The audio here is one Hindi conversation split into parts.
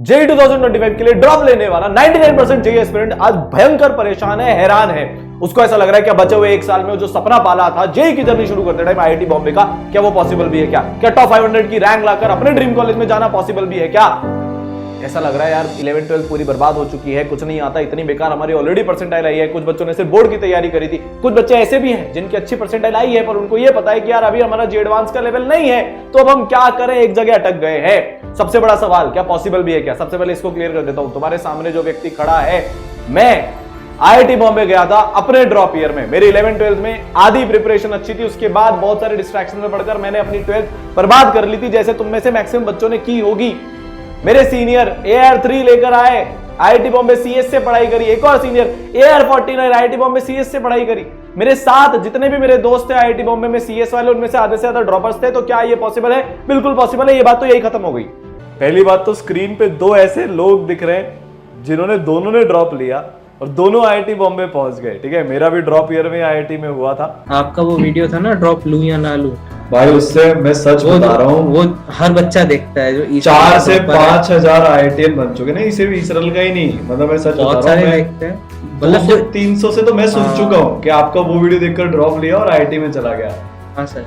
जेई 2025 के लिए ड्रॉप लेने वाला 99% जेई एस्पिरेंट आज भयंकर परेशान है, हैरान है। उसको ऐसा लग रहा है कि बचे हुए एक साल में जो सपना पाला था जेई की जर्नी शुरू करते टाइम आईआईटी बॉम्बे का, क्या वो पॉसिबल भी है? क्या टॉप 500 की रैंक लाकर अपने ड्रीम कॉलेज में जाना पॉसिबल भी है क्या? ऐसा लग रहा है यार 11 12 पूरी बर्बाद हो चुकी है, कुछ नहीं आता, इतनी बेकार हमारी ऑलरेडी परसेंटाइल आई है। कुछ बच्चों ने सिर्फ बोर्ड की तैयारी करी थी, कुछ बच्चे ऐसे भी हैं जिनकी अच्छी परसेंटाइल आई है पर उनको ये पता है कि यार अभी हमारा जे एडवांस का लेवल नहीं है, तो अब हम क्या करें, एक जगह अटक गए हैं। सबसे बड़ा सवाल, क्या पॉसिबल भी है क्या? सबसे पहले इसको क्लियर कर देता हूं। तुम्हारे सामने जो व्यक्ति खड़ा है, मैं आईआईटी बॉम्बे गया था अपने ड्रॉप ईयर में। मेरी 11 12 में आधी प्रिपरेशन अच्छी थी, उसके बाद बहुत सारे डिस्ट्रैक्शन में पढ़कर मैंने अपनी 12th बर्बाद कर ली थी, जैसे तुम में से मैक्सिमम बच्चों ने की होगी। मेरे सीनियर AR3 लेकर आए, आईआईटी बॉम्बे CS से पढ़ाई करी। एक और senior AR49 IIT Bombay CS से पढ़ाई करी। मेरे साथ जितने भी मेरे दोस्त थे आईआईटी बॉम्बे में CS वाले, उनमें से आधे से ज्यादा ड्रॉपर्स थे। तो क्या ये पॉसिबल है? बिल्कुल पॉसिबल है। ये बात तो यही खत्म हो गई। पहली बात तो स्क्रीन पे दो ऐसे लोग दिख रहे हैं जिन्होंने दोनों ने ड्रॉप लिया और दोनों आईआईटी बॉम्बे पहुंच गए। ठीक है, मेरा भी ड्रॉप ईयर में आईआईटी में हुआ था। आपका वो वीडियो था ना, ड्रॉप लूं या ना लूं, भाई उससे मैं सच बता रहा हूँ, वो हर बच्चा देखता है। जो 4 से 5 हजार IITian बन चुके नहीं, सिर्फ इसरल का ही नहीं, मतलब मैं सच बता रहा हूँ, देखते हैं, मतलब 300 से तो मैं सुन चुका हूँ कि आपका वो वीडियो देखकर ड्रॉप लिया और आईआईटी में चला गया। हाँ सर,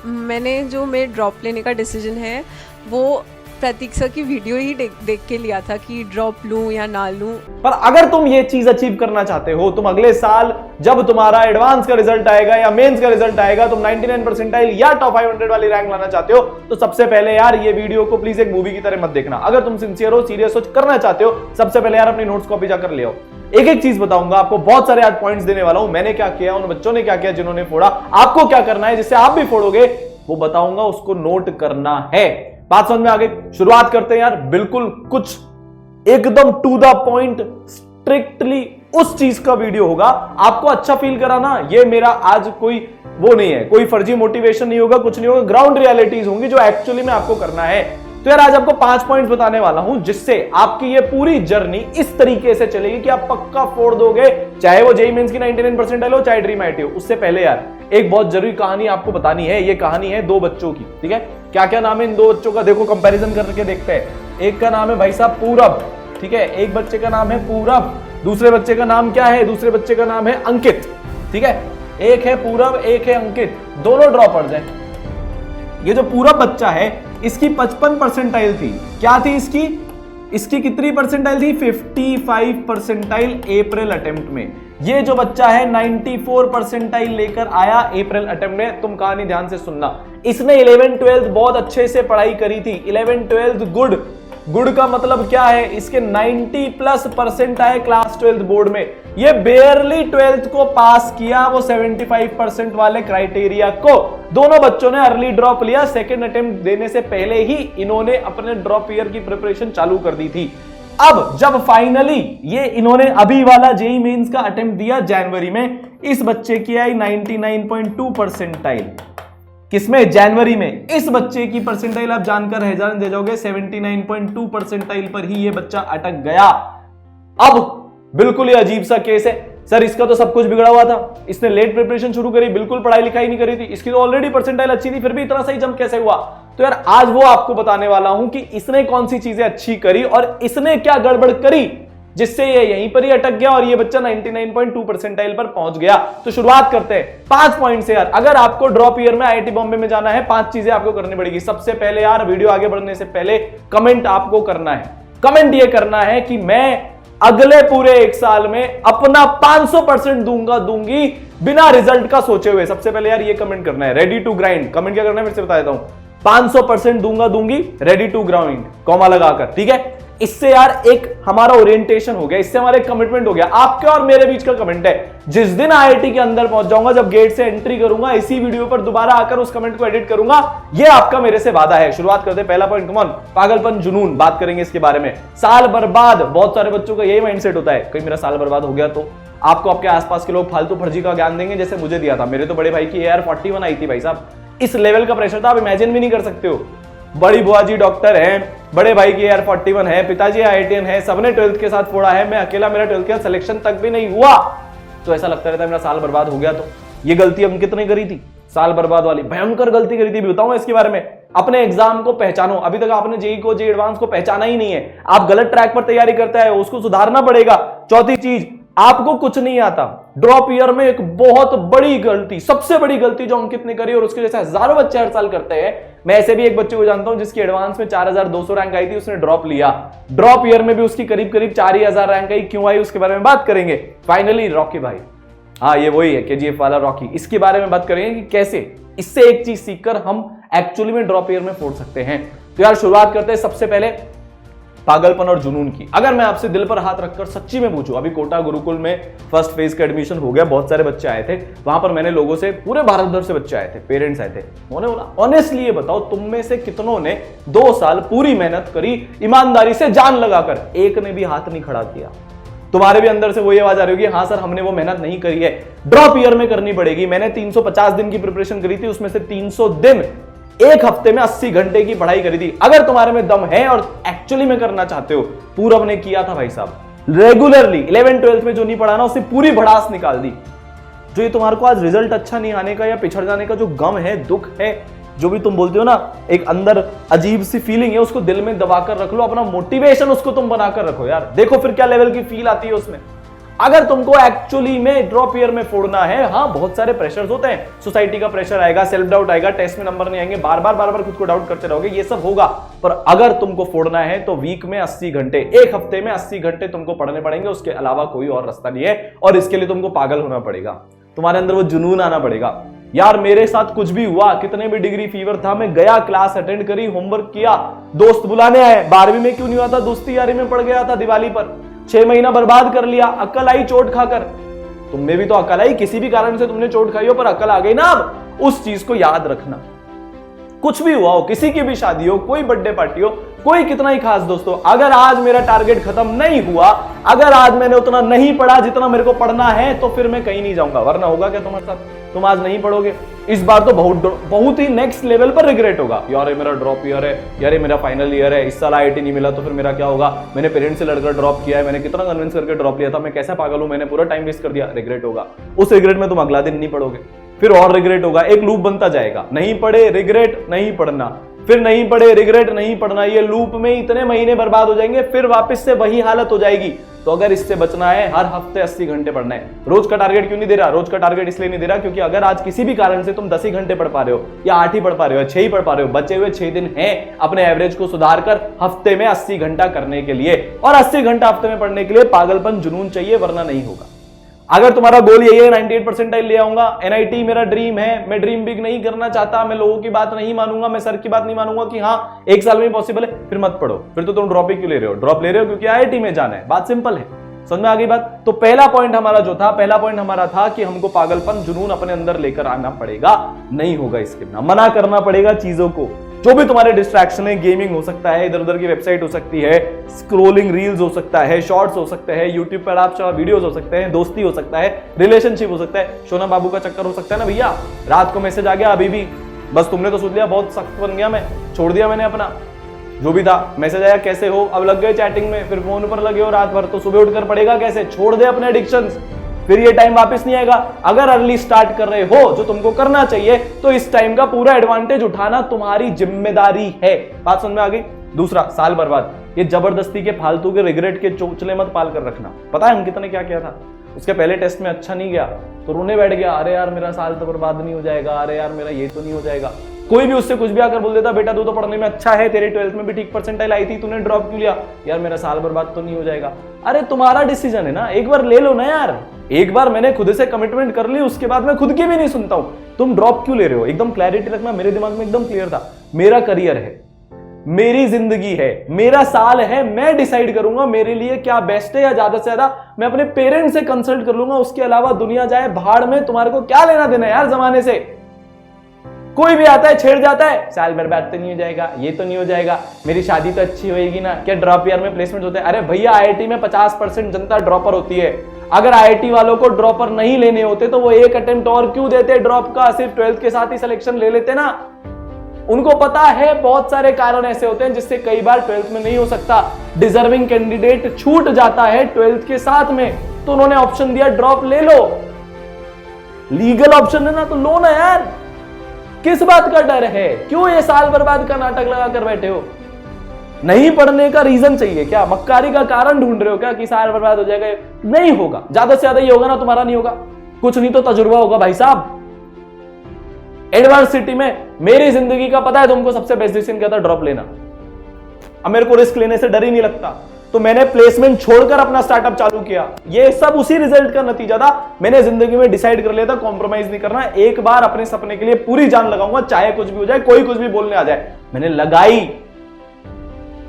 मैंने जो मेरे ड्रॉप लेने का डिसीजन है वो प्रतीक सर की वीडियो ही देख के लिया था कि ड्रॉप लूं या ना लूं। पर अगर तुम ये चीज अचीव करना चाहते हो, तुम अगले साल जब तुम्हारा एडवांस का रिजल्ट आएगा या मेंस का रिजल्ट आएगा, तुम 99 परसेंटाइल या टॉप 500 वाली रैंक लाना चाहते हो, तो सबसे पहले यार ये वीडियो को प्लीज एक मूवी की तरह मत देखना। अगर तुम सिंसियर हो, सीरियस हो, करना चाहते हो, सबसे पहले यार अपनी नोट्स कॉपी जाकर ले आओ। एक एक चीज बताऊंगा आपको, बहुत सारे आज पॉइंट्स देने वाला हूं। मैंने क्या किया, उन बच्चों ने क्या किया जिन्होंने फोड़ा, आपको क्या करना है जिससे आप भी फोड़ोगे वो बताऊंगा, उसको नोट करना है। बात समझ में आ गई? शुरुआत करते हैं यार, बिल्कुल कुछ एकदम टू द पॉइंट, स्ट्रिक्टली उस चीज का वीडियो होगा। आपको अच्छा फील कराना, ये मेरा आज कोई वो नहीं है, कोई फर्जी मोटिवेशन नहीं होगा, कुछ नहीं होगा, ग्राउंड रियलिटीज होंगी जो एक्चुअली में आपको करना है। तो यार आज आपको 5 पॉइंट्स बताने वाला हूं जिससे आपकी ये पूरी जर्नी इस तरीके से चलेगी कि आप पक्का फोड़ दोगे, चाहे वो जेईई मेंस की 99 परसेंटाइल हो, चाहे ड्रीम आईआईटी हो। उससे पहले यार एक बहुत जरूरी कहानी आपको बतानी है। ये कहानी है 2 बच्चों की। ठीक है, क्या क्या नाम है इन 2 बच्चों का, देखो कंपैरिजन करके देखते हैं। एक का नाम है भाई साहब पूरब, ठीक है, एक बच्चे का नाम है पूरब, दूसरे बच्चे का नाम क्या है, दूसरे बच्चे का नाम है अंकित। ठीक है, एक है पूरब, एक है अंकित, दोनों ड्रॉपर्स हैं। ये जो पूरब बच्चा है इसकी 55 परसेंटाइल थी। क्या थी इसकी कितनी परसेंटाइल थी? 55 परसेंटाइल अप्रैल अटेम्प्ट में। ये जो बच्चा है 94 परसेंटाइल लेकर आया अप्रैल अटेम्प्ट में। तुम कहानी ध्यान से सुनना, इसने 11 12 बहुत अच्छे से पढ़ाई करी थी। 11 12 गुड का मतलब क्या है, इसके 90+ आए क्लास 12 बोर्ड में। ये बेयरली 12th को पास किया, वो 75% वाले क्राइटेरिया को। दोनों बच्चों ने अर्ली ड्रॉप लिया, सेकेंड अटेम्प्ट देने से पहले ही इन्होंने अपने ड्रॉप ईयर की प्रिपरेशन चालू कर दी थी। अब जब फाइनली ये इन्होंने अभी वाला जेईई मेंस का अटेम्प्ट दिया जनवरी में, इस बच्चे की आई 99.2 परसेंटाइल। किसमें? जनवरी में। इस बच्चे की परसेंटाइल आप जानकर हैरान दे जाओगे, 79.2 परसेंटाइल पर ही ये बच्चा अटक गया। अब बिल्कुल ही अजीब सा केस है सर, इसका तो सब कुछ बिगड़ा हुआ था, इसने लेट प्रिपरेशन शुरू करी, बिल्कुल पढ़ाई लिखाई नहीं करी थी, इसकी तो ऑलरेडी परसेंटाइल अच्छी थी, फिर भी इतना सही जंप कैसे हुआ? तो यार आज वो आपको बताने वाला हूं कि इसने कौन सी चीजें अच्छी करी और इसने क्या गड़बड़ करी जिससे ये यहीं पर ही अटक गया और ये बच्चा 99.2 परसेंटाइल पर पहुंच गया। तो शुरुआत करते हैं 5 पॉइंट से यार। अगर आपको ड्रॉप ईयर में आईआईटी बॉम्बे में जाना है, 5 चीजें आपको करनी पड़ेगी। सबसे पहले यार वीडियो आगे बढ़ने से पहले कमेंट आपको करना है। कमेंट ये करना है कि मैं अगले पूरे 1 साल में अपना 500% दूंगी बिना रिजल्ट का सोचे हुए। सबसे पहले यार ये कमेंट करना है, रेडी टू ग्राइंड। कमेंट क्या करना है फिर से बता देता हूं, 500% दूंगी, रेडी टू ग्राइंड, कॉमा लगाकर। ठीक है, इससे यार एक हमारा ओरिएंटेशन हो गया, इससे हमारा एक कमिटमेंट हो गया। आपके और मेरे बीच का कमेंट है। जिस दिन आईआईटी के अंदर पहुंच जाऊंगा, जब गेट से एंट्री करूंगा, इसी वीडियो पर दोबारा आकर उस कमेंट को एडिट करूंगा। ये आपका मेरे से वादा है। शुरुआत करते हैं, पहला पॉइंट, कम ऑन, पागलपन जुनून, बात करेंगे इसके बारे में। साल बर्बाद, बहुत सारे बच्चों का यही माइंडसेट होता है, कहीं मेरा साल बर्बाद हो गया तो। आपको आपके आसपास के लोग फालतू फर्जी का ज्ञान देंगे जैसे मुझे दिया था। मेरे तो बड़े भाई की AR41 आई थी भाई साहब, इस लेवल का प्रेशर था, आप इमेजिन भी नहीं कर सकते हो। बड़ी बुआ जी डॉक्टर हैं, बड़े भाई की AR41 है, पिताजी IITian है, सबने 12th के साथ फोड़ा है, मैं अकेला, मेरा 12th का सिलेक्शन तक भी नहीं हुआ। तो ऐसा लगता रहता है मेरा साल बर्बाद हो गया। तो ये गलती अंकित ने करी थी, साल बर्बाद वाली भयंकर गलती करी थी, भी बताऊं इसके बारे में। अपने एग्जाम को पहचानो। अभी तक आपने जेई को, जेई एडवांस को पहचाना ही नहीं है, आप गलत ट्रैक पर तैयारी करता है, उसको सुधारना पड़ेगा। चौथी चीज, आपको कुछ नहीं आता। ड्रॉप ईयर में एक बहुत बड़ी गलती, सबसे बड़ी गलती जो अंकित ने करी और उसके जैसे हजारों बच्चे हर साल करते हैं। मैं ऐसे भी एक बच्चे को जानता हूं जिसकी एडवांस में 4200 रैंक आई थी, उसने ड्रॉप लिया। ड्रॉप ईयर में भी उसकी करीब करीब 4000 रैंक आई, क्यों आई उसके बारे में बात करेंगे। फाइनली रॉकी भाई, हाँ ये वही है केजीएफ वाला रॉकी, इसके बारे में बात करेंगे कि कैसे इससे एक चीज सीखकर हम एक्चुअली में ड्रॉप ईयर में फोड़ सकते हैं। तो यार शुरुआत करते हैं सबसे पहले पागलपन और जुनून की। अगर मैं आपसे दिल पर हाथ रखकर सच्ची में पूछूं, अभी कोटा गुरुकुल में फर्स्ट फेज का एडमिशन हो गया, बहुत सारे बच्चे आए थे वहां पर, मैंने लोगों से, पूरे भारत भर से बच्चे आए थे, पेरेंट्स आए थे, उन्होंने बोला ऑनेस्टली ये बताओ तुम में से कितनों ने 2 साल पूरी मेहनत करी, ईमानदारी से जान लगाकर? एक ने भी हाथ नहीं खड़ा किया। तुम्हारे भी अंदर से वही आवाज आ रही होगी, हाँ सर हमने वो मेहनत नहीं करी है, ड्रॉप ईयर में करनी पड़ेगी। मैंने 350 दिन की प्रिपरेशन करी थी, उसमें से 300 दिन एक हफ्ते में 80 घंटे की पढ़ाई करी थी। अगर तुम्हारे में दम है और एक्चुअली में करना चाहते हो, पूरब ने किया था भाई साहब, रेगुलरली 11-12 में जो नहीं पढ़ा ना उससे पूरी भड़ास निकाल दी। जो ये तुम्हारे को आज रिजल्ट अच्छा नहीं आने का या पिछड़ जाने का जो गम है, दुख है, जो भी तुम बोलते हो ना, एक अंदर अजीब सी फीलिंग है, उसको दिल में दबाकर रख लो, अपना मोटिवेशन उसको तुम बनाकर रखो यार, देखो फिर क्या लेवल की फील आती है उसमें। अगर तुमको एक्चुअली में ड्रॉप ईयर में फोड़ना है, हाँ बहुत सारे प्रेशर्स होते हैं, सोसाइटी का प्रेशर आएगा, सेल्फ डाउट आएगा, टेस्ट में नंबर नहीं आएंगे, बार बार खुद को डाउट करते रहोगे, ये सब होगा। पर अगर तुमको फोड़ना है तो वीक में 80 घंटे, एक हफ्ते में 80 घंटे तुमको पढ़ने पड़ेंगे, उसके अलावा कोई और रास्ता नहीं है। और इसके लिए तुमको पागल होना पड़ेगा, तुम्हारे अंदर वो जुनून आना पड़ेगा। यार मेरे साथ कुछ भी हुआ, कितने भी डिग्री फीवर था, मैं गया, क्लास अटेंड करी, होमवर्क किया, दोस्त बुलाने आए, 12वीं में क्यों नहीं हुआ था, दोस्ती यारी में पड़ गया था दिवाली पर, 6 महीना बर्बाद कर लिया, अक्ल आई चोट खाकर। तुम में भी तो अक्ल आई, किसी भी कारण से तुमने चोट खाई हो पर अक्ल आ गई ना। अब उस चीज को याद रखना, कुछ भी हुआ हो, किसी की भी शादी हो, कोई बर्थडे पार्टी हो, कोई कितना ही खास दोस्त हो, अगर आज मेरा टारगेट खत्म नहीं हुआ, अगर आज मैंने उतना नहीं पढ़ा जितना मेरे को पढ़ना है, तो फिर मैं कहीं नहीं जाऊंगा। वरना होगा क्या तुम्हारे साथ, तुम आज नहीं पढ़ोगे, इस बार तो बहुत ही नेक्स्ट लेवल पर रिग्रेट होगा। यार मेरा ड्रॉप ईयर है, यार मेरा फाइनल ईयर है, इस साल आईआईटी नहीं मिला तो फिर मेरा क्या होगा, मैंने पेरेंट्स से लड़कर ड्रॉप किया है, मैंने कितना कन्विंस करके ड्रॉप लिया था, मैं कैसा पागल हूं, मैंने पूरा टाइम वेस्ट कर दिया। रिग्रेट होगा, उस रिग्रेट में तुम अगला दिन नहीं पढ़ोगे, फिर और रिग्रेट होगा, एक लूप बनता जाएगा। नहीं पढ़े रिग्रेट, नहीं पढ़ना, फिर नहीं पढ़े रिग्रेट, नहीं पढ़ना, ये लूप में इतने महीने बर्बाद हो जाएंगे, फिर वापस से वही हालत हो जाएगी। तो अगर इससे बचना है, हर हफ्ते 80 घंटे पढ़ना है। रोज का टारगेट क्यों नहीं दे रहा? रोज का टारगेट इसलिए नहीं दे रहा क्योंकि अगर आज किसी भी कारण से तुम 10 ही घंटे पढ़ पा रहे हो, या 8 ही पढ़ पा रहे हो, या 6 ही पढ़ पा रहे हो, बचे हुए 6 दिन हैं अपने एवरेज को सुधार कर हफ्ते में 80 घंटा करने के लिए। और 80 घंटा हफ्ते में पढ़ने के लिए पागलपन, जुनून चाहिए, वरना नहीं होगा। अगर तुम्हारा गोल यही है 98 परसेंटाइल ले आऊंगा, एनआईटी मेरा ड्रीम है, मैं ड्रीम बिग नहीं करना चाहता, मैं लोगों की बात नहीं मानूंगा, मैं सर की बात नहीं मानूंगा कि हाँ 1 साल में पॉसिबल है, फिर मत पढ़ो। फिर तो तुम ड्रॉप ही क्यों ले रहे हो? ड्रॉप ले रहे हो क्योंकि आईआईटी में जाना है, बात सिंपल है। समझ में आ गई बात? तो पहला पॉइंट हमारा जो था, पहला पॉइंट हमारा था कि हमको पागलपन, जुनून अपने अंदर लेकर आना पड़ेगा। नहीं होगा इसके बिना, मना करना पड़ेगा चीजों को। जो भी तुम्हारे डिस्ट्रैक्शन है, गेमिंग हो सकता है, इधर उधर की वेबसाइट हो सकती है, स्क्रोलिंग रील्स हो सकता है, शॉर्ट्स हो सकते हैं, यूट्यूब पर आप वीडियोस हो सकते हैं, दोस्ती हो सकता है, रिलेशनशिप हो सकता है, सोना बाबू का चक्कर हो सकता है ना भैया। रात को मैसेज आ गया, अभी भी बस तुमने तो सोच लिया बहुत सख्त बन गया मैं, छोड़ दिया मैंने अपना जो भी था। मैसेज आया कैसे हो, अब लग गए चैटिंग में, फिर फोन पर लगे हो रात भर, तो सुबह उठकर पड़ेगा कैसे? छोड़ दे अपने एडिक्शंस, फिर ये टाइम वापस नहीं आएगा। अगर अर्ली स्टार्ट कर रहे हो जो तुमको करना चाहिए, तो इस टाइम का पूरा एडवांटेज उठाना तुम्हारी जिम्मेदारी है। बात समझ में आ गई? दूसरा, साल बर्बाद, ये जबरदस्ती के फालतू के रिग्रेट के चोचले मत पाल कर रखना। पता है अंकित ने क्या किया था? उसके पहले टेस्ट में अच्छा नहीं गया तो रोने बैठ गया, अरे यार मेरा साल तो बर्बाद नहीं हो जाएगा, अरे यार मेरा ये तो नहीं हो जाएगा। कोई भी उससे कुछ भी आकर बोल देता, बेटा तू तो पढ़ने में अच्छा है, तेरे 12th में भी ठीक परसेंटाइल आई थी, तूने ड्रॉप क्यों लिया? यार मेरा साल बर्बाद तो नहीं हो जाएगा। अरे तुम्हारा डिसीजन है ना, एक बार ले लो ना यार। एक बार मैंने खुद से कमिटमेंट कर ली, उसके बाद मैं खुद की भी नहीं सुनता हूं। तुम ड्रॉप क्यों ले रहे हो? एकदम क्लैरिटी रखना। मेरे दिमाग में एकदम क्लियर था, मेरा करियर है, मेरी जिंदगी है, मेरा साल है, मैं डिसाइड करूंगा मेरे लिए क्या बेस्ट है, या ज्यादा से ज्यादा मैं अपने पेरेंट्स से कंसल्ट कर लूंगा। उसके अलावा दुनिया जाए भाड़ में, तुम्हारे को क्या लेना देना यार जमाने से। कोई भी आता है छेड़ जाता है, साल बर्बाद तो नहीं हो जाएगा, ये तो नहीं हो जाएगा, मेरी शादी तो अच्छी होएगी ना, क्या ड्रॉप ईयर में प्लेसमेंट होते हैं? अरे भैया आईआईटी में 50% जनता ड्रॉपर होती है। अगर आईआईटी वालों को ड्रॉपर नहीं लेने होते तो वो एक अटेम्प्ट और क्यों देते ड्रॉप का? सिर्फ 12th के साथ ही सिलेक्शन ले लेते ना। उनको पता है बहुत सारे कारण ऐसे होते हैं जिससे कई बार 12th में नहीं हो सकता, डिजर्विंग कैंडिडेट छूट जाता है 12th के साथ में, तो उन्होंने ऑप्शन दिया ड्रॉप ले लो। लीगल ऑप्शन है ना, तो लो ना यार। किस बात का डर है? क्यों ये साल बर्बाद का नाटक लगा कर बैठे हो? नहीं पढ़ने का रीजन चाहिए क्या? मक्कारी का कारण ढूंढ रहे हो क्या कि साल बर्बाद हो जाएगा? नहीं होगा, ज्यादा से ज्यादा ये होगा ना, तुम्हारा नहीं होगा, कुछ नहीं तो तजुर्बा होगा भाई साहब। एडवांस सिटी में मेरी जिंदगी का पता है तुमको सबसे बेस्ट डिसीजन क्या था? ड्रॉप लेना। अब मेरे को रिस्क लेने से डर ही नहीं लगता, तो मैंने प्लेसमेंट छोड़कर अपना स्टार्टअप चालू किया। ये सब उसी रिजल्ट का नतीजा था। मैंने जिंदगी में डिसाइड कर लिया था कॉम्प्रोमाइज नहीं करना, एक बार अपने सपने के लिए पूरी जान लगाऊंगा, चाहे कुछ भी हो जाए, कोई कुछ भी बोलने आ जाए। मैंने लगाई।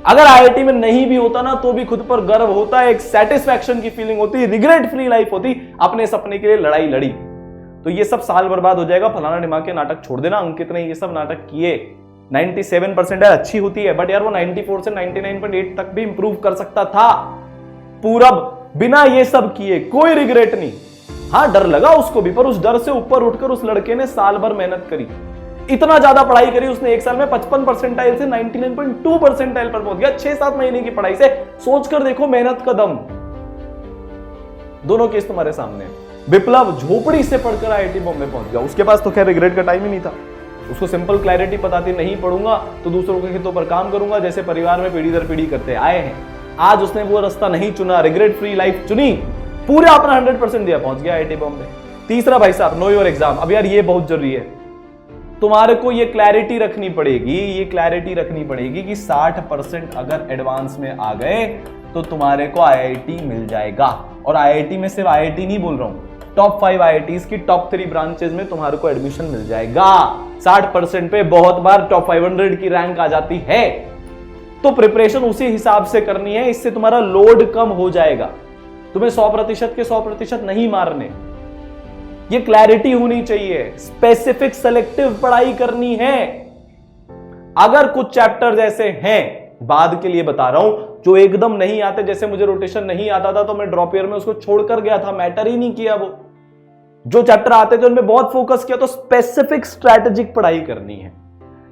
अगर आईआईटी में नहीं भी होता ना तो भी खुद पर गर्व होता, एक सेटिस्फैक्शन की फीलिंग होती, रिग्रेट फ्री लाइफ होती, अपने सपने के लिए लड़ाई लड़ी। तो ये सब साल बर्बाद हो जाएगा, फलाना दिमाग के नाटक छोड़ देना। अंकित ने ये सब नाटक किए, 97% अच्छी होती है, बट यार वो 94 से 99.8 तक भी इंप्रूव कर सकता था। पूरब बिना ये सब किए, कोई रिग्रेट नहीं। हाँ डर लगा उसको भी, पर उस डर से ऊपर उठकर उस लड़के ने साल भर मेहनत करी, इतना ज्यादा पढ़ाई करी उसने। एक साल में 55 परसेंटाइल से 99.2 परसेंटाइल पर पहुंच गया, 6-7 महीने की पढ़ाई से। सोचकर देखो मेहनत का दम। दोनों केस तुम्हारे सामने। विप्लव झोपड़ी से पढ़कर आईआईटी बॉम्बे पहुंच गया, उसके पास तो खैर रिग्रेट का टाइम ही नहीं था। उसको सिंपल क्लैरिटी पता थी, नहीं पढ़ूंगा तो दूसरों के हितों पर काम करूंगा, जैसे परिवार में पीढ़ी दर पीढ़ी करते आए हैं। आज उसने वो रास्ता नहीं चुना, रिग्रेट फ्री लाइफ चुनी, पूरा अपना 100% दिया, पहुंच गया आईआईटी बॉम्बे। तीसरा भाई साहब, नो योर एग्जाम। अब यार ये बहुत जरूरी है, तुम्हारे को ये क्लैरिटी रखनी पड़ेगी कि 60% अगर एडवांस में आ गए तो तुम्हारे को आईआईटी मिल जाएगा। और आईआईटी में सिर्फ आईआईटी नहीं बोल रहा हूं, टॉप 5 आईआईटीज की टॉप 3 ब्रांचेस में तुम्हारे को एडमिशन मिल जाएगा। 60% पे बहुत बार टॉप 500 की रैंक आ जाती है। तो प्रिपरेशन उसी हिसाब से करनी है, इससे तुम्हारा लोड कम हो जाएगा। तुम्हें 100% के 100% नहीं मारने, ये क्लैरिटी होनी चाहिए। स्पेसिफिक सेलेक्टिव पढ़ाई करनी है। अगर कुछ चैप्टर्स ऐसे हैं, बाद के लिए बता रहा हूं, जो एकदम नहीं आते, जैसे मुझे रोटेशन नहीं आता था तो मैं ड्रॉप ईयर में उसको छोड़कर गया था, मैटर ही नहीं किया। वो जो चैप्टर आते थे उनमें बहुत फोकस किया। तो स्पेसिफिक स्ट्रैटेजिक पढ़ाई करनी है,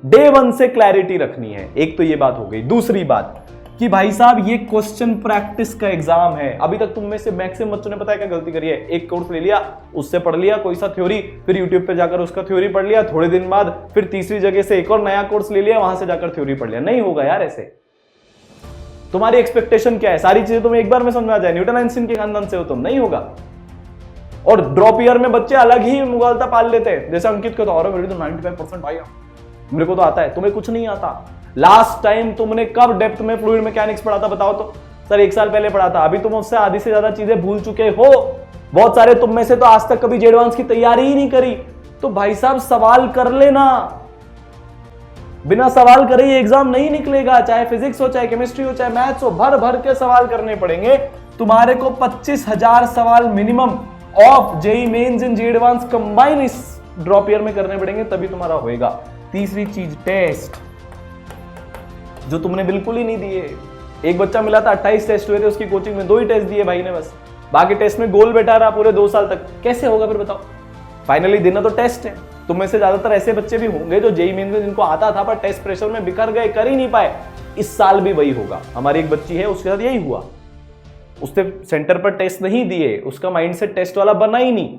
डे 1 से क्लैरिटी रखनी है। एक तो ये बात हो गई। दूसरी बात कि भाई साहब ये क्वेश्चन प्रैक्टिस का एग्जाम है। अभी तक तुम में से मैक्सिमम बच्चों ने पता है क्या गलती करी है? एक कोर्स ले लिया, उससे पढ़ लिया कोई सा थ्योरी, फिर यूट्यूब पे जाकर उसका थ्योरी पढ़ लिया, थोड़े दिन बाद फिर तीसरी जगह से एक और नया कोर्स ले लिया, वहां से जाकर थ्योरी पढ़ लिया। नहीं होगा यार ऐसे। तुम्हारी एक्सपेक्टेशन क्या है? सारी चीजें तुम्हें एक बार में समझ में आ जाए, न्यूटन आइंस्टीन के खानदान से हो तुम, नहीं होगा। और ड्रॉप ईयर में बच्चे अलग ही मुगालता पाल लेते हैं, जैसे अंकित को तो और मेरी तो 95% आया, मेरे को तो आता है, तुम्हें कुछ नहीं आता। लास्ट टाइम तुमने कब डेप्थ में फ्लूइड मैकेनिक्स पढ़ा था बताओ तो? सर 1 साल पहले पढ़ा था। अभी तुम उससे आधी से ज्यादा चीजें भूल चुके हो। बहुत सारे तुम में से तो आज तक कभी जे एडवांस की तैयारी ही नहीं करी। तो भाई साहब सवाल कर लेना, बिना सवाल करे ये एग्जाम नहीं निकलेगा। चाहे फिजिक्स हो, चाहे केमिस्ट्री हो, चाहे मैथ्स हो, भर भर के सवाल करने पड़ेंगे तुम्हारे को। 25,000 सवाल minimum of JEE mains and J advance combine इस ड्रॉप ईयर में करने पड़ेंगे, तभी तुम्हारा होएगा। तीसरी चीज टेस्ट, जो तुमने बिल्कुल ही नहीं दिए। एक बच्चा मिला था, 28 टेस्ट हुए थे उसकी कोचिंग में, 2 ही टेस्ट दिए भाई ने बस, बाकी टेस्ट में गोल बैठा रहा पूरे 2 साल तक। कैसे होगा फिर बताओ? फाइनली देना तो टेस्ट है। तुम में से ज्यादातर ऐसे बच्चे भी होंगे जो जेई मेंस में जिनको आता था पर टेस्ट प्रेशर में बिखर गए, कर ही नहीं पाए। इस साल भी वही होगा। हमारी एक बच्ची है, उसके साथ यही हुआ। उसने सेंटर पर टेस्ट नहीं दिए, उसका माइंडसेट टेस्ट वाला बना ही नहीं।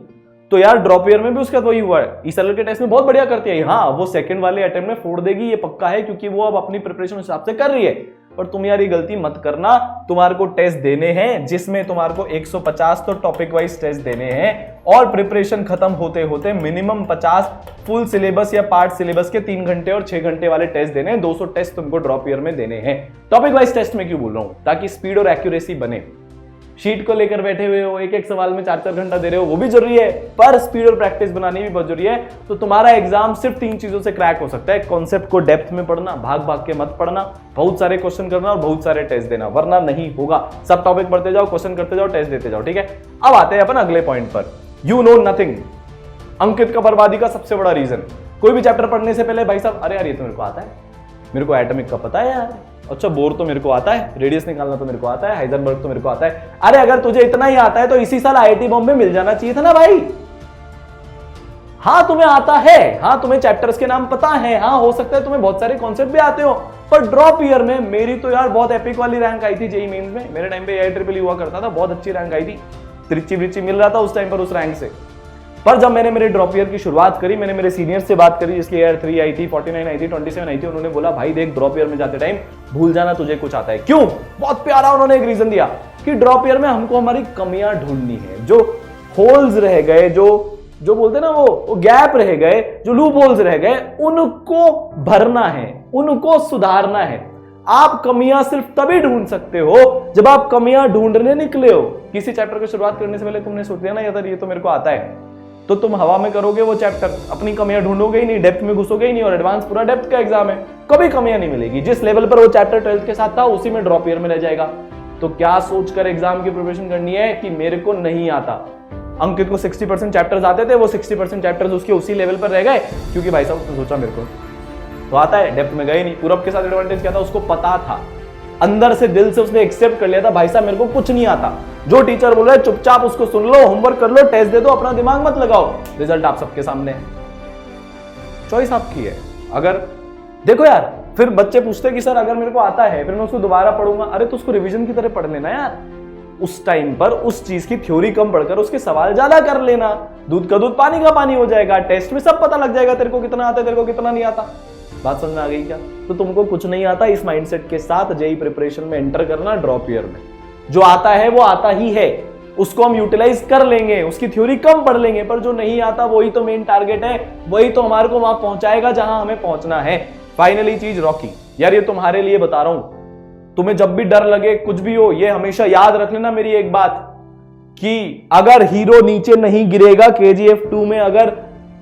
तो यार ड्रॉप ईयर में भी उसके साथ वही हुआ है। इस साल के टेस्ट में बहुत बढ़िया करती है, हाँ वो सेकंड वाले अटेम्प्ट में फोड़ देगी, ये पक्का है, क्योंकि वो अब अपनी प्रिपरेशन हिसाब से कर रही है। पर तुम यार ये गलती मत करना। तुम्हारे को टेस्ट देने हैं जिसमें तुम्हारे को 150 तो टॉपिक वाइज टेस्ट देने हैं, और प्रिपरेशन खत्म होते होते मिनिमम 50 फुल सिलेबस या पार्ट सिलेबस के 3 घंटे और 6 घंटे वाले टेस्ट देने हैं। 200 टेस्ट तुमको ड्रॉप ईयर में देने हैं। टॉपिक वाइज टेस्ट में क्यों बोल रहा हूं? ताकि स्पीड और एक्यूरेसी बने। शीट को लेकर बैठे हुए हो, एक एक सवाल में 4-4 घंटा दे रहे हो, वो भी जरूरी है, पर स्पीड और प्रैक्टिस बनानी भी बहुत जरूरी है। तो तुम्हारा एग्जाम सिर्फ 3 चीजों से क्रैक हो सकता है। कॉन्सेप्ट को डेप्थ में पढ़ना, भाग भाग के मत पढ़ना, बहुत सारे क्वेश्चन करना और बहुत सारे टेस्ट देना, वरना नहीं होगा। सब टॉपिक पढ़ते जाओ, क्वेश्चन करते जाओ, टेस्ट देते जाओ, ठीक है। अब आते हैं अपन अगले पॉइंट पर, यू नो नथिंग। अंकित का बर्बादी का सबसे बड़ा रीजन, कोई भी चैप्टर पढ़ने से पहले भाई साहब, अरे यार ये तो मेरे को आता है, मेरे को एटॉमिक का पता है यार, अच्छा बोर तो मेरे को आता है, रेडियस निकालना तो मेरे को आता है, हाइजेनबर्ग तो मेरे को आता है। अरे अगर तुझे इतना ही आता है तो इसी साल आईआईटी बॉम्बे मिल जाना चाहिए था ना भाई। हाँ तुम्हें आता है, हाँ तुम्हें चैप्टर्स के नाम पता है, हाँ हो सकता है तुम्हें बहुत सारे कॉन्सेप्ट भी आते हो, पर ड्रॉप ईयर में मेरी तो यार बहुत एपिक वाली रैंक आई थी जेईई मेंस में। मेरे टाइम पे AIEEE हुआ करता था, बहुत अच्छी रैंक आई थी, त्रिची ब्रिची मिल रहा था उस टाइम पर उस रैंक से। पर जब मैंने मेरे ड्रॉप ईयर की शुरुआत करी, मैंने मेरे सीनियर से बात करी जिसकी ईयर 3 आई थी, 49 आई थी, 27 आई थी, उन्होंने बोला भाई देख ड्रॉप ईयर में जाते टाइम भूल जाना तुझे कुछ आता है। क्यों? बहुत प्यारा उन्होंने एक रीजन दिया कि ड्रॉप ईयर में हमको हमारी कमियां ढूंढनी है, जो होल्स रह गए, जो बोलते ना वो गैप रह गए, जो लूप होल्स रह गए, उनको भरना है, उनको सुधारना है। आप कमियां सिर्फ तभी ढूंढ सकते हो जब आप कमियां ढूंढने निकले हो। किसी चैप्टर की शुरुआत करने से पहले तुमने सोच लिया ना यार ये तो मेरे को आता है, तो तुम हवा में करोगे वो चैप्टर, अपनी कमियां ढूंढोगे ही नहीं, डेप्थ में घुसोगे ही नहीं। और एडवांस पूरा डेप्थ का एग्जाम है, कभी कमियां नहीं मिलेगी। जिस लेवल पर वो चैप्टर 12th के साथ था उसी में ड्रॉप ईयर में रह जाएगा। तो क्या सोचकर एग्जाम की प्रिपरेशन करनी है कि मेरे को नहीं आता। अंकित को 60% चैप्टर्स आते थे, वो 60% चैप्टर्स उसके उसी लेवल पर रह गए क्योंकि भाई साहब उसने सोचा मेरे को तो आता है, डेप्थ में गए नहीं। पूरब के साथ एडवांटेज क्या था, उसको पता था, अंदर से दिल से उसने एक्सेप्ट कर लिया था भाई साहब मेरे को कुछ नहीं आता, जो टीचर बोल रहा है चुपचाप उसको सुन लो, होमवर्क कर लो, टेस्ट दे दो, अपना दिमाग मत लगाओ, रिजल्ट आप सबके सामने है, चॉइस आपकी है। अगर देखो यार फिर बच्चे पूछते कि सर अगर मेरे को आता है फिर मैं उसको दोबारा पढ़ूंगा, अरे तो उसको रिवीजन की तरह पढ़ लेना यार। उस टाइम पर उस चीज की थ्योरी कम पढ़कर उसके सवाल ज्यादा कर लेना, दूध का दूध पानी का पानी हो जाएगा, टेस्ट में सब पता लग जाएगा तेरे को कितना आता है, तेरे को कितना नहीं आता। बात समझ में आ गई क्या? तो तुमको कुछ नहीं आता, इस माइंडसेट के साथ जेई प्रिपरेशन में एंटर करना ड्रॉप ईयर में। जो आता है वो आता ही है, उसको हम यूटिलाइज कर लेंगे, उसकी थ्योरी कम पढ़ लेंगे, पर जो नहीं आता वही तो मेन टारगेट है, वही तो हमारे को वहां पहुंचाएगा जहां हमें पहुंचना है। फाइनली चीज रॉकी यार, ये तुम्हारे लिए बता रहा हूं, तुम्हें जब भी डर लगे कुछ भी हो, ये हमेशा याद रख लेना मेरी एक बात कि अगर हीरो नीचे नहीं गिरेगा KGF 2 में, अगर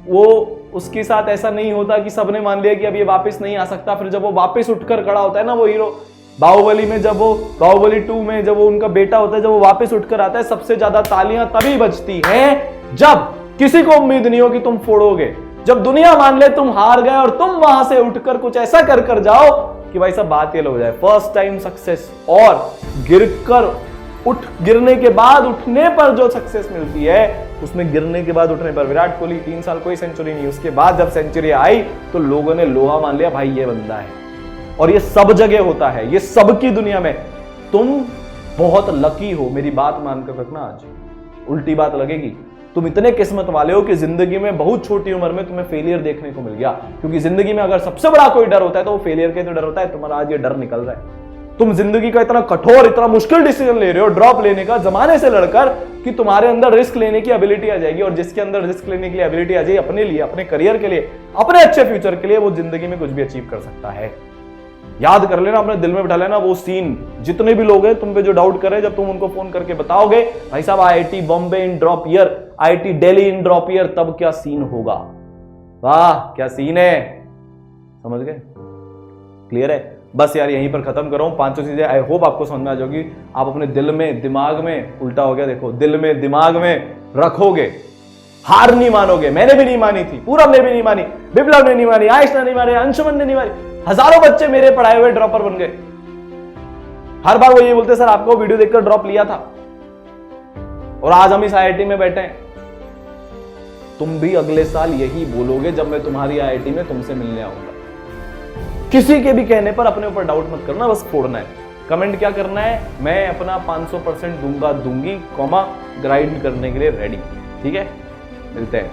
वो उसके साथ ऐसा नहीं होता कि सबने मान लिया कि अब ये वापस नहीं आ सकता, फिर जब वो वापस उठकर खड़ा होता है ना वो हीरो, बाहुबली में जब वो बाहुबली 2 में जब वो उनका बेटा होता है, जब वो वापस उठकर आता है, सबसे ज्यादा तालियां तभी बजती हैं जब किसी को उम्मीद नहीं हो कि तुम फोड़ोगे, जब दुनिया मान ले तुम हार गए और तुम वहां से उठकर कुछ ऐसा कर जाओ कि भाई सब बात ये हो जाए, फर्स्ट टाइम सक्सेस। और गिरने के बाद उठने पर जो सक्सेस मिलती है, उसमें गिरने के बाद उठने पर विराट कोहली 3 साल कोई सेंचुरी नहीं, उसके बाद जब सेंचुरी आई तो लोगों ने लोहा मान लिया भाई ये बंदा है। और ये सब जगह होता है, ये सबकी दुनिया में। तुम बहुत लकी हो, मेरी बात मानकर रखना, आज उल्टी बात लगेगी, तुम इतने किस्मत वाले हो कि जिंदगी में बहुत छोटी उम्र में तुम्हें फेलियर देखने को मिल गया। क्योंकि जिंदगी में अगर सबसे बड़ा कोई डर होता है तो वो फेलियर का तो डर होता है। तुम्हारा आज ये डर निकल रहा है, तुम जिंदगी का इतना कठोर, इतना मुश्किल डिसीजन ले रहे हो ड्रॉप लेने का, जमाने से लड़कर, कि तुम्हारे अंदर रिस्क लेने की एबिलिटी आ जाएगी। और जिसके अंदर रिस्क लेने के लिए एबिलिटी आ जाएगी, अपने लिए, अपने करियर के लिए, अपने अच्छे फ्यूचर के लिए, वो जिंदगी में कुछ भी अचीव कर सकता है। याद कर लेना, अपने दिल में बिठा लेना वो सीन। जितने भी लोग हैं तुम पे जो डाउट कर रहे हैं, जब तुम उनको फोन करके बताओगे भाई साहब IIT बॉम्बे इन ड्रॉप ईयर, IIT दिल्ली इन ड्रॉप ईयर, तब क्या सीन होगा। वाह क्या सीन है, समझ गए? क्लियर है? बस यार यहीं पर खत्म कर रहा हूं। 5 चीजें आई होप आपको समझ में आ जाएगी। आप अपने दिल में, दिमाग में, उल्टा हो गया देखो, दिल में दिमाग में रखोगे, हार नहीं मानोगे। मैंने भी नहीं मानी थी, पूरब ने भी नहीं मानी, विप्लव ने नहीं मानी, आयुष ने नहीं मानी, अंशुमन ने नहीं मानी, हजारों बच्चे मेरे पढ़ाए हुए ड्रॉपर बन गए। हर बार वो ये बोलते सर आपको वीडियो देखकर ड्रॉप लिया था, और आज हम इस IIT में बैठे हैं। तुम भी अगले साल यही बोलोगे जब मैं तुम्हारी IIT में तुमसे मिलने आऊंगा। किसी के भी कहने पर अपने ऊपर डाउट मत करना, बस फोड़ना है। कमेंट क्या करना है, मैं अपना 500% दूंगा, दूंगी, ग्राइंड करने के लिए रेडी। ठीक है, मिलते हैं।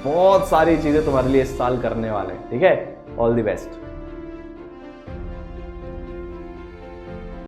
बहुत सारी चीजें तुम्हारे लिए इस साल करने वाले हैं। ठीक है, ऑल द बेस्ट।